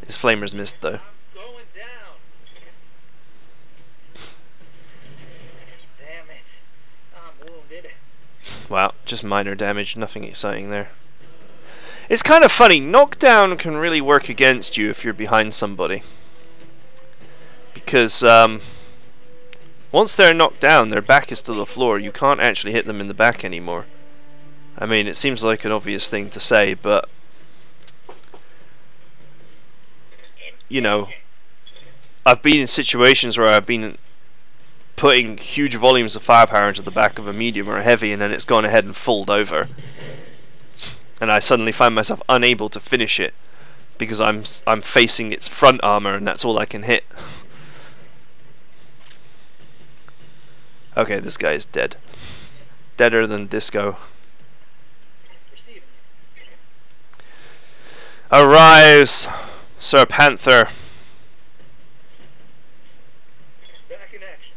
His flamer's missed though. I'm going down. Damn it. I'm wounded. Wow, just minor damage, nothing exciting there. It's kind of funny, knockdown can really work against you if you're behind somebody. Because once they're knocked down, their back is to the floor, you can't actually hit them in the back anymore. I mean, it seems like an obvious thing to say, but you know, I've been in situations where I've been putting huge volumes of firepower into the back of a medium or a heavy, and then it's gone ahead and folded over, and I suddenly find myself unable to finish it because I'm facing its front armor, and that's all I can hit. Okay, this guy is dead. Deader than disco. Receiving. Arise, Sir Panther. Back in action.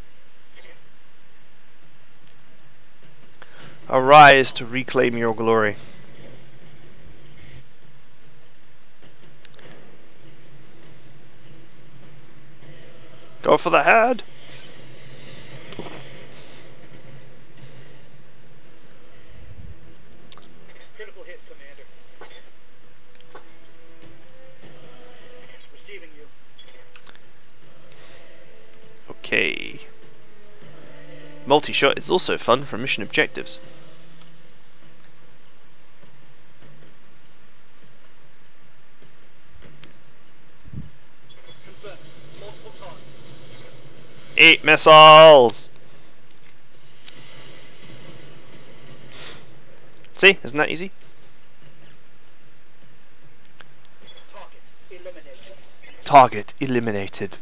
Arise to reclaim your glory. Go for the head. Critical hit, Commander. Receiving you. Okay. Multi-shot is also fun for mission objectives. Confirm. Multiple targets. 8 missiles! See? Isn't that easy? Target eliminated. Target eliminated.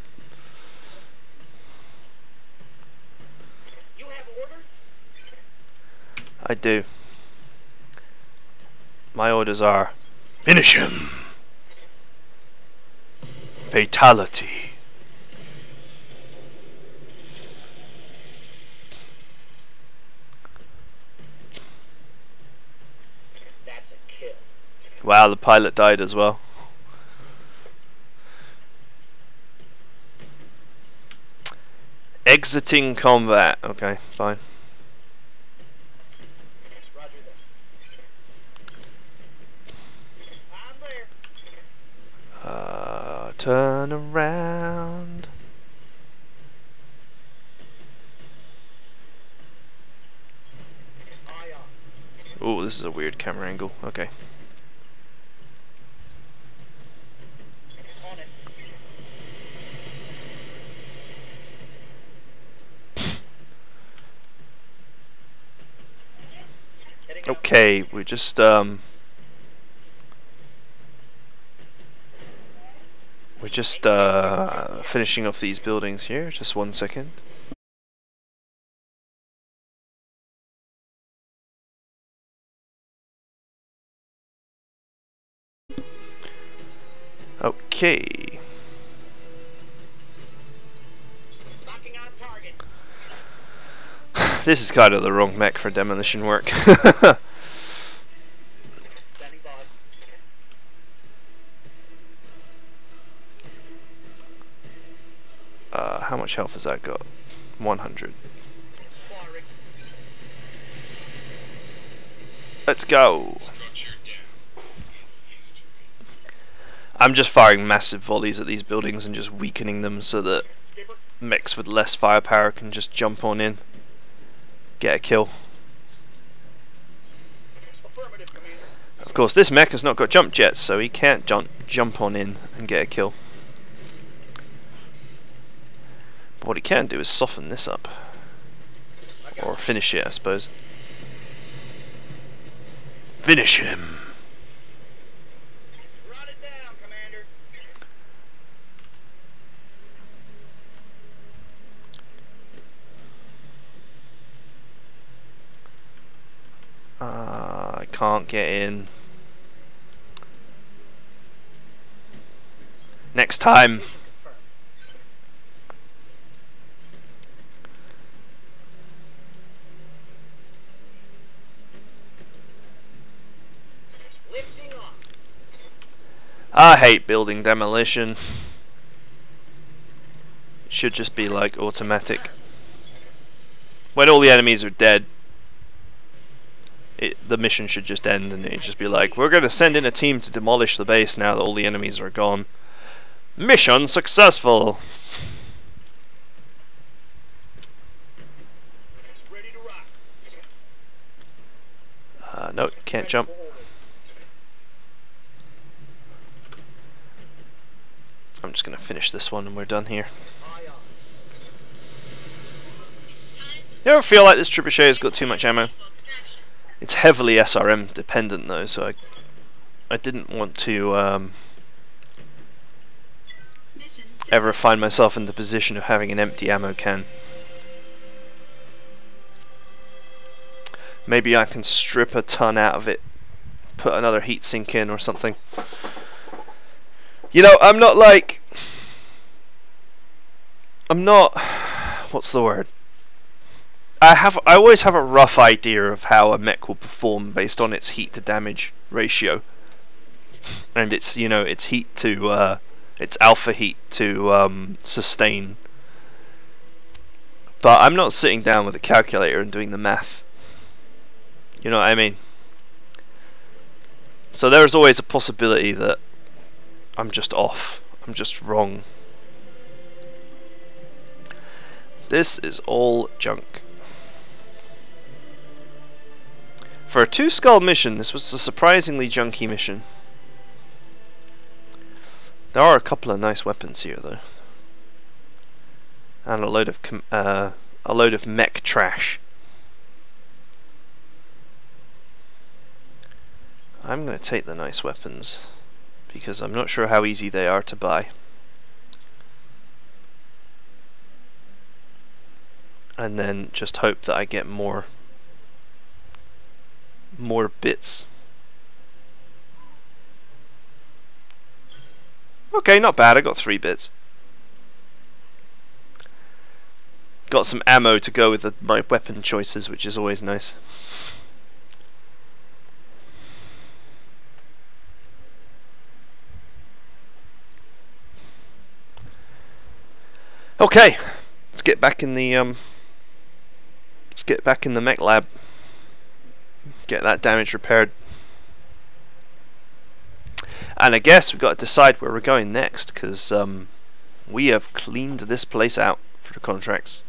You have orders? I do. My orders are finish him. Fatality. That's a kill. Wow, the pilot died as well. Exiting combat. Okay, fine. Roger that. I'm there. Turn around. Eye on. Oh, this is a weird camera angle. Okay. On it. Heading out. Okay, we're just finishing off these buildings here. Just 1 second. Okay. Locking on target. This is kind of the wrong mech for demolition work. Standing by. How much health has that got? 100. Firing. Let's go. Structure down. History. I'm just firing massive volleys at these buildings and just weakening them so that Skipper. mechs with less firepower can just jump on in, get a kill. Affirmative, Commander. Of course, this mech has not got jump jets, so he can't jump on in and get a kill. But what he can do is soften this up. Or finish it, I suppose. Finish him! Run it down, Commander. can't get in. Next time. Lifting off. I hate building demolition. It should just be like automatic. When all the enemies are dead, the mission should just end and it'd just be like, we're going to send in a team to demolish the base now that all the enemies are gone. Mission successful! Ready to rock. No, can't jump. I'm just going to finish this one and we're done here. Aye, aye. You ever feel like this trebuchet has got too much ammo? It's heavily SRM dependent though, so I didn't want to ever find myself in the position of having an empty ammo can. Maybe I can strip a ton out of it, put another heatsink in or something. You know, I'm not, what's the word? I always have a rough idea of how a mech will perform based on its heat to damage ratio, and its its heat to its alpha heat to sustain. But I'm not sitting down with a calculator and doing the math. You know what I mean? So there's always a possibility that I'm just off. I'm just wrong. This is all junk. For a 2-skull mission, this was a surprisingly junky mission. There are a couple of nice weapons here, though, and a load of mech trash. I'm going to take the nice weapons because I'm not sure how easy they are to buy, and then just hope that I get more bits. Okay, not bad. I got 3 bits. Got some ammo to go with my weapon choices, which is always nice. Okay, let's get back in the mech lab. Get that damage repaired. And I guess we've got to decide where we're going next, because we have cleaned this place out for the contracts.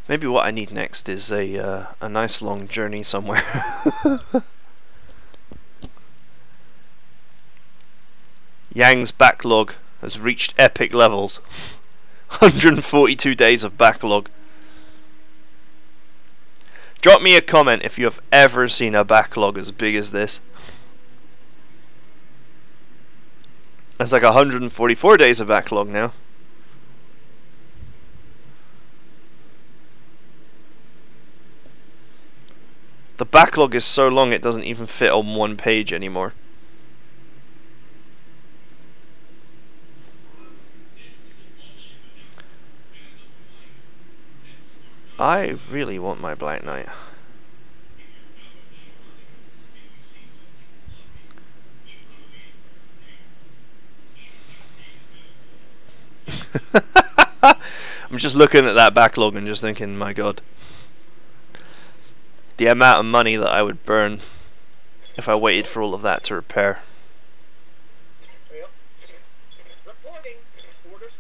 Maybe what I need next is a nice long journey somewhere. Yang's backlog has reached epic levels. 142 days of backlog. Drop me a comment if you have ever seen a backlog as big as this. It's like 144 days of backlog now. The backlog is so long it doesn't even fit on one page anymore. I really want my Black Knight. I'm just looking at that backlog and just thinking, my god. The amount of money that I would burn if I waited for all of that to repair. Yep. Reporting. Orders.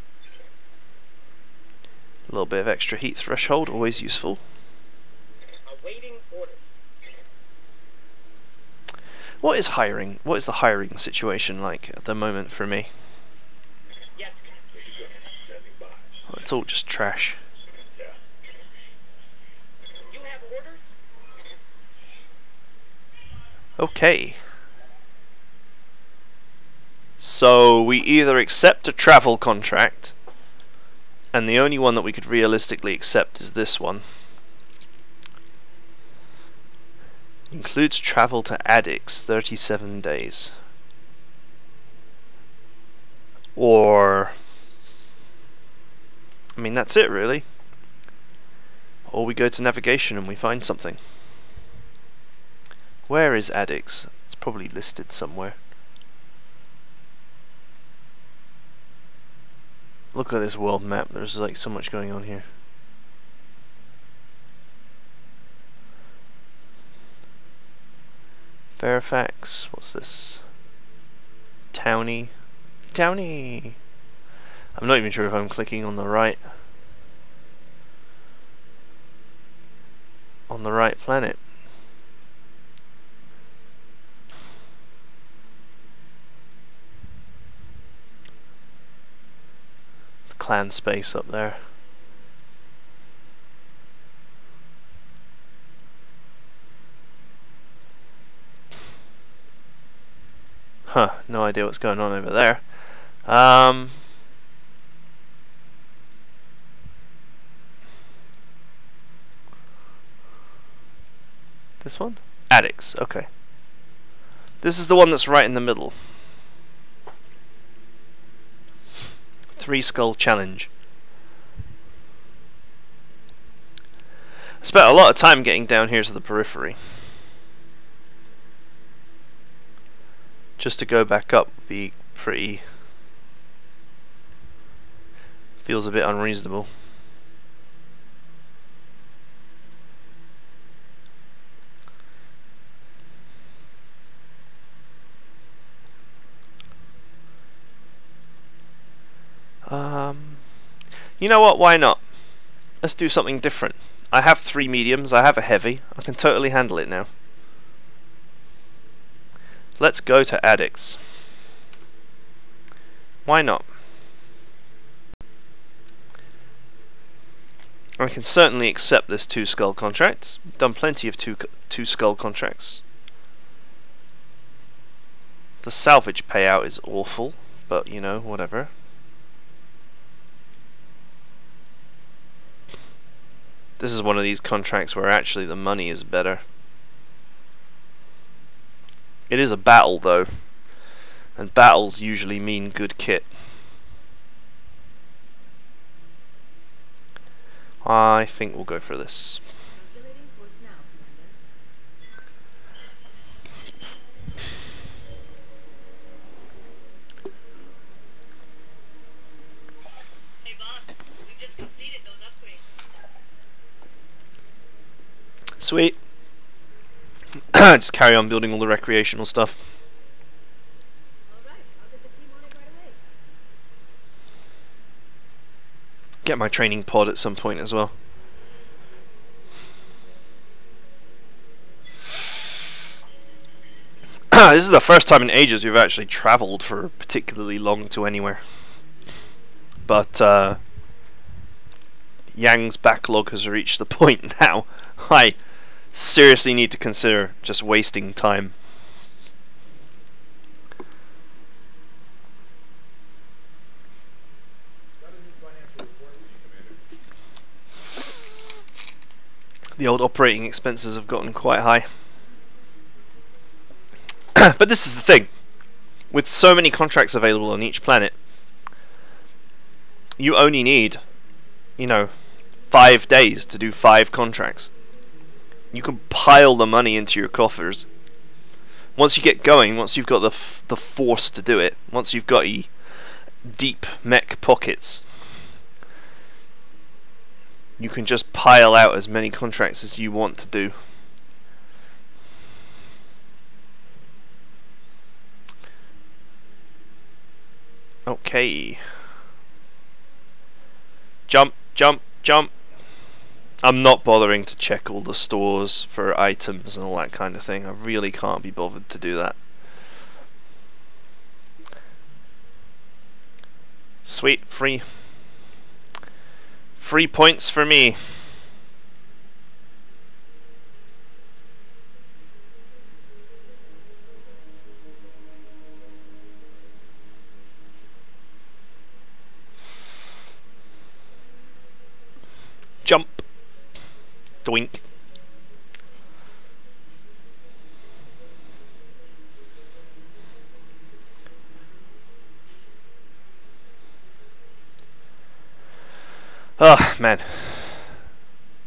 A little bit of extra heat threshold, always useful. Awaiting orders. What is hiring? What is the hiring situation like at the moment for me? Yes. Standing by. Oh, it's all just trash. You have orders? Okay. So we either accept a travel contract, and the only one that we could realistically accept is this one. Includes travel to Addicts, 37 days. Or, I mean, that's it really. Or we go to navigation and we find something. Where is Addicts? It's probably listed somewhere. Look at this world map, there's like so much going on here. Fairfax, what's this? Townie. Townie! I'm not even sure if I'm clicking on the right planet. It's clan space up there. Huh, no idea what's going on over there. This one? Addicts, okay. This is the one that's right in the middle. 3 skull challenge. I spent a lot of time getting down here to the periphery. Just to go back up would be pretty... feels a bit unreasonable. You know what, why not? Let's do something different. I have 3 mediums, I have a heavy, I can totally handle it now. Let's go to Addicts. Why not? I can certainly accept this 2 skull contract. Done plenty of two skull contracts. The salvage payout is awful, but you know, whatever. This is one of these contracts where actually the money is better. It is a battle though, and battles usually mean good kit. I think we'll go for this. Hey boss, we just completed those upgrades. Sweet. Just carry on building all the recreational stuff. Alright, I'll get the team on it right away. Get my training pod at some point as well. This is the first time in ages we've actually travelled for particularly long to anywhere. But Yang's backlog has reached the point now. I seriously need to consider just wasting time. The old operating expenses have gotten quite high. But this is the thing. With so many contracts available on each planet, you only need, you know, 5 days to do 5 contracts. You can pile the money into your coffers. Once you get going, once you've got the force to do it, once you've got deep mech pockets, you can just pile out as many contracts as you want to do. Okay. Jump, jump, jump. I'm not bothering to check all the stores for items and all that kind of thing. I really can't be bothered to do that. Sweet, free points for me. Jump. Doink. Oh, man.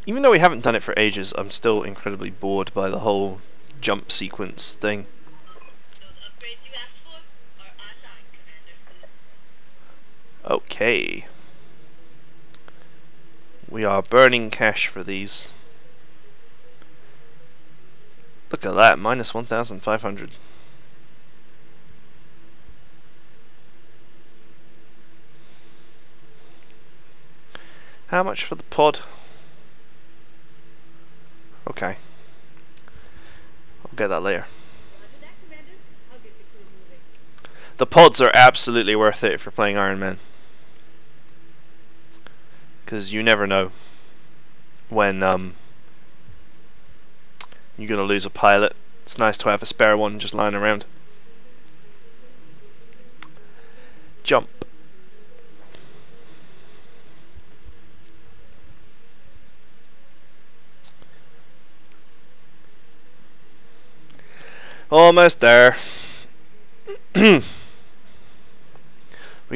Even though we haven't done it for ages, I'm still incredibly bored by the whole jump sequence thing. Those upgrades you asked for are online, Commander. Okay. We are burning cash for these. Look at that, minus 1,500. How much for the pod? Okay. I'll get that later. Roger that, Commander. I'll get the crew moving. The pods are absolutely worth it if you're playing Iron Man. Because you never know when you're going to lose a pilot. It's nice to have a spare one just lying around. Jump. Almost there. We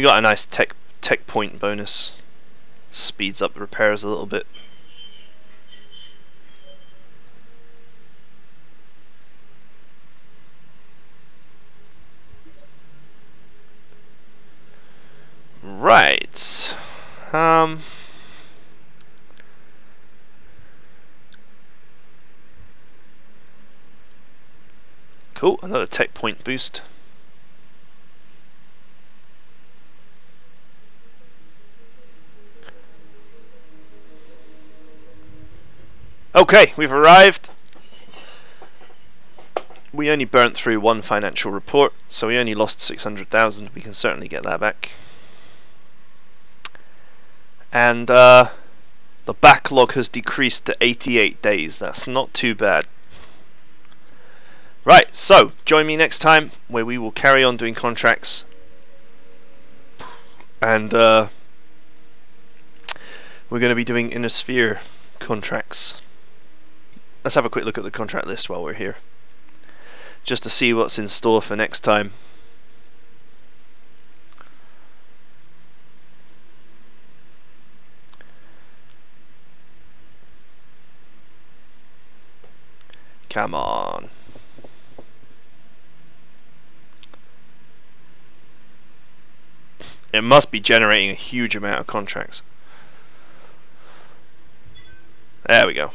got a nice tech point bonus. Speeds up the repairs a little bit. Right. Cool, another tech point boost. Okay, we've arrived. We only burnt through one financial report, so we only lost 600,000. We can certainly get that back. And the backlog has decreased to 88 days. That's not too bad. Right, so join me next time where we will carry on doing contracts. And we're going to be doing Inner Sphere contracts. Let's have a quick look at the contract list while we're here, just to see what's in store for next time. Come on. It must be generating a huge amount of contracts. There we go.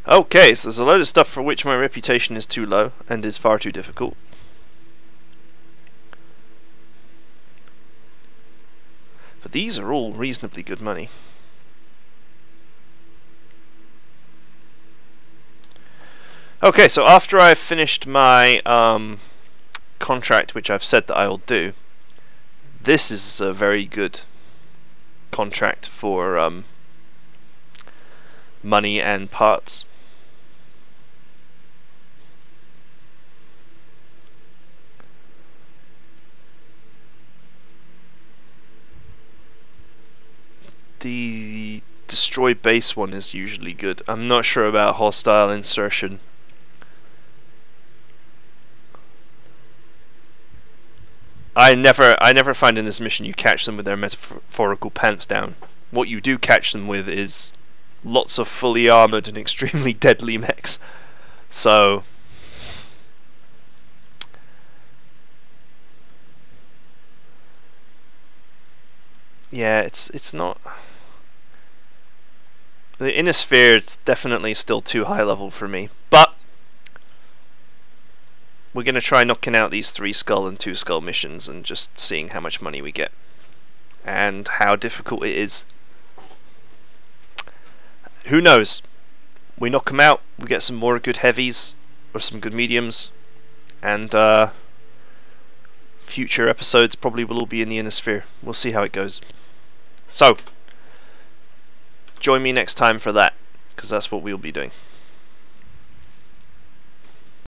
Okay, so there's a load of stuff for which my reputation is too low and is far too difficult. But these are all reasonably good money. Okay, so after I've finished my contract, which I've said that I will do, this is a very good contract for money and parts. The destroy base one is usually good. I'm not sure about hostile insertion. I never find in this mission you catch them with their metaphorical pants down. What you do catch them with is lots of fully armoured and extremely deadly mechs. So yeah, it's not. The Inner Sphere, it's definitely still too high level for me, but we're going to try knocking out these 3 skull and 2 skull missions and just seeing how much money we get and how difficult it is. Who knows? We knock them out, we get some more good heavies or some good mediums, and future episodes probably will all be in the Inner Sphere. We'll see how it goes. So join me next time for that, because that's what we'll be doing.